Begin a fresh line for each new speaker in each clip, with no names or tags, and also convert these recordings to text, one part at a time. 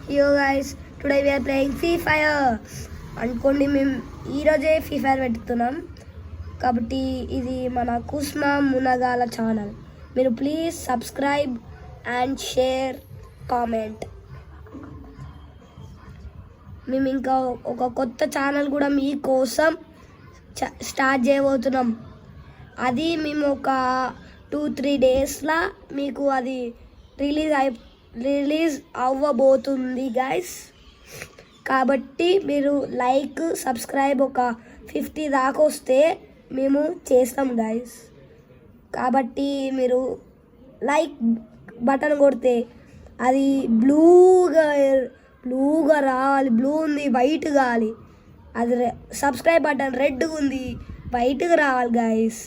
Yo guys, today we are playing Free Fire. అనుకోండి మేము ఈరోజే ఫ్రీ ఫైర్ పెట్టుతున్నాం కాబట్టి ఇది మన కుస్మా మునగాల ఛానల్. మీరు please subscribe and share comment. మేము ఇంకా ఒక కొత్త ఛానల్ కూడా మీకోసం స్టార్ట్ చేయబోతున్నాం. అది మేము ఒక 2-3 డేస్లో మీకు అది రిలీజ్ అవ్వబోతుంది గైస్. కాబట్టి మీరు లైక్ సబ్స్క్రైబ్ ఒక 50 దాకా వస్తే మేము చేస్తాం గైస్. కాబట్టి మీరు లైక్ బటన్ కొడితే అది బ్లూగా రావాలి. బ్లూ ఉంది, వైట్ కావాలి. అది సబ్స్క్రైబ్ బటన్ రెడ్గా ఉంది, వైట్గా రావాలి గైస్.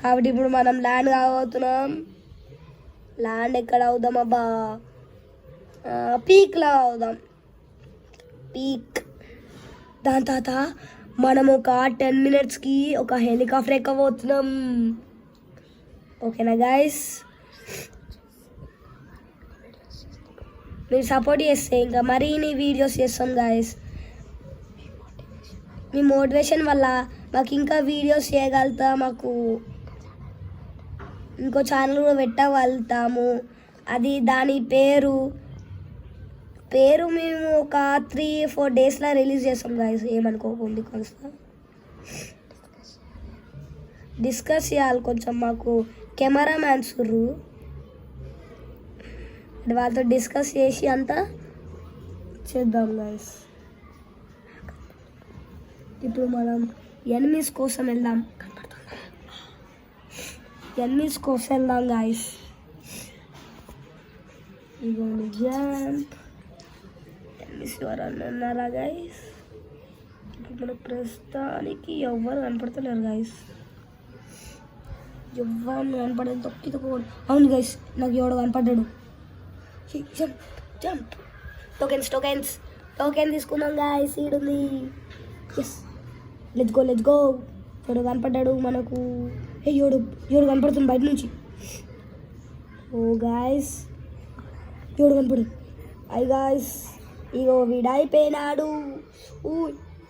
కాబట్టి ఇప్పుడు మనం ల్యాండ్ కాబోతున్నాం. ల్యాండ్ ఎక్కడ అవుదాం అబ్బా? పీక్లో అవుదాం. పీక్ దాని తర్వాత మనం ఒక 10 minutesకి ఒక హెలికాప్టర్ ఎక్కబోతున్నాం. ఓకేనా గైస్? మీరు సపోర్ట్ చేస్తే ఇంకా మరిన్ని వీడియోస్ చేస్తాం గైస్. మీ మోటివేషన్ వల్ల మాకు ఇంకా వీడియోస్ చేయగలుగుతా, మాకు ఇంకో ఛానల్ కూడా పెట్టగలుగుతాము. అది దాని పేరు మేము ఒక 3-4 డేస్లో రిలీజ్ చేస్తాం గైస్. ఏమనుకోకండి, కొంచెం డిస్కస్ చేయాలి. కొంచెం మాకు కెమెరా మ్యాన్స్ ఉర్రు, వాళ్ళతో డిస్కస్ చేసి అంతా చేద్దాం గైస్. ఇప్పుడు మనం ఎనిమీస్ కోసం వెళ్దాం. ఎనిమీస్ కోసం వెళ్దాం గైస్. ఇగోండి జంప్. ఎనిమీస్ ఎవరన్నా ఉన్నారా గైస్? ఇప్పుడు మనకు ప్రస్తుతానికి ఎవ్వరు కనపడతలేరు గైస్. ఎవరు కనపడేది తొక్కిపోడు. అవును గైస్, నాకు ఎవడు కనపడ్డాడు. Jump jump. టోకెన్ తీసుకుందాం గైస్. ఈడుంది. Yes, let's go. ఎవడు కనపడ్డాడు మనకు? ఎవడు కనపడుతుంది బయట నుంచి. ఓ గాయస్, ఎవడు కనపడు? అయ్యి గాయస్, ఇగో వీడైపోయినాడు.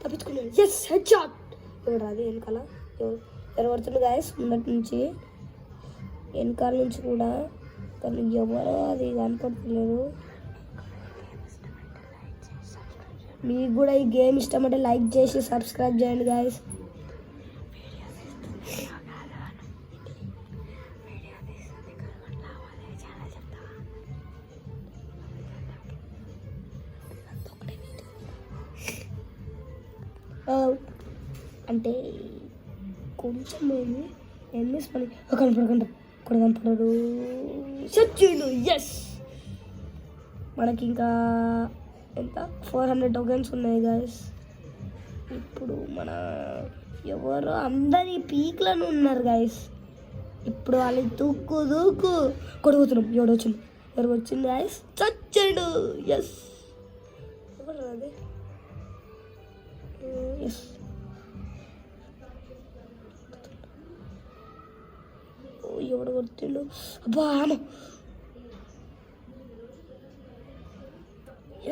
తప్పించుకున్నాడు. Yes, head shot. ఎవరు అది వెనకాల? ఎవరు పడుతుంది గాయస్? ముందటి నుంచి, వెనకాల నుంచి కూడా. కానీ ఎవరో అది కనపడుతున్నారు. మీకు కూడా ఈ గేమ్ ఇష్టమంటే లైక్ చేసి సబ్స్క్రైబ్ చేయండి గాయస్. అంటే కొంచెం మేము ఎన్నిస్ పని కనపడడు. సచ్చిండు. ఎస్, మనకి ఇంకా ఎంత 400 టోకెన్స్ ఉన్నాయి గాయస్. ఇప్పుడు మన ఎవరో అందరి పీక్లను ఉన్నారు గాయస్. ఇప్పుడు వాళ్ళు దూకు కొడుకుతున్నాం. ఎవరు వచ్చింది గాయస్? చచ్చాడు. ఎస్, ఎవరు అదే? ఎస్, ఎవడు కొడుతుండు? అబ్బా,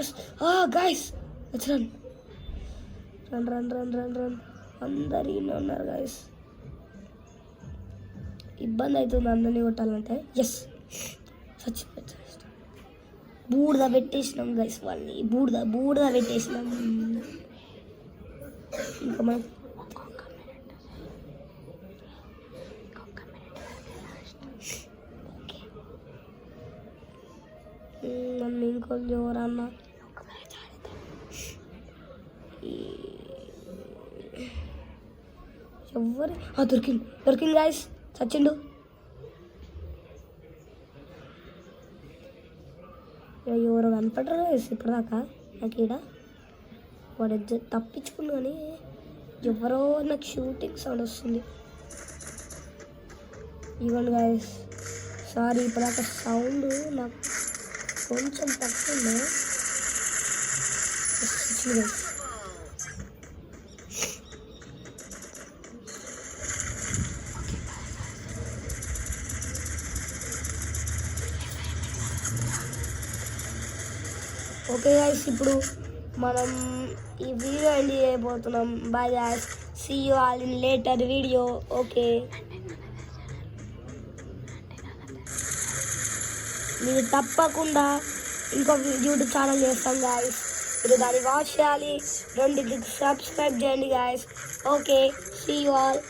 ఎస్. Guys, run. అందరు ఈయన ఉన్నారు గాయస్. ఇబ్బంది అవుతుంది అందరినీ కొట్టాలంటే. ఎస్, బూడిద పెట్టేసినాం గైస్. వాళ్ళని బూడిద పెట్టేసినాం. ఇంకా మనం నన్ను ఇంకొంచెం ఎవరన్నా ఎవరు? దొరికింది గాయస్. చచ్చిండు. ఎవరు కనపడరు గాయస్ ఇప్పటిదాకా నాకు. ఈడ వాడు తప్పించుకున్నా కానీ ఎవరో నాకు షూటింగ్ సౌండ్ వస్తుంది. ఇవ్వండి గాయస్, సారీ ఇప్పటిదాకా సౌండ్ నాకు కొంచెం తక్కువ. ఓకే గైస్, ఇప్పుడు మనం ఈ వీడియో ఎండ్ చేయబోతున్నాం. Bye guys, see you all in later video. Okay, మీరు తప్పకుండా ఇంకో యూట్యూబ్ ఛానల్ చేస్తాం గాయస్. మీరు దాన్ని వాచ్ చేయాలి, 2 సబ్స్క్రైబ్ చేయండి guys. Okay, see you all.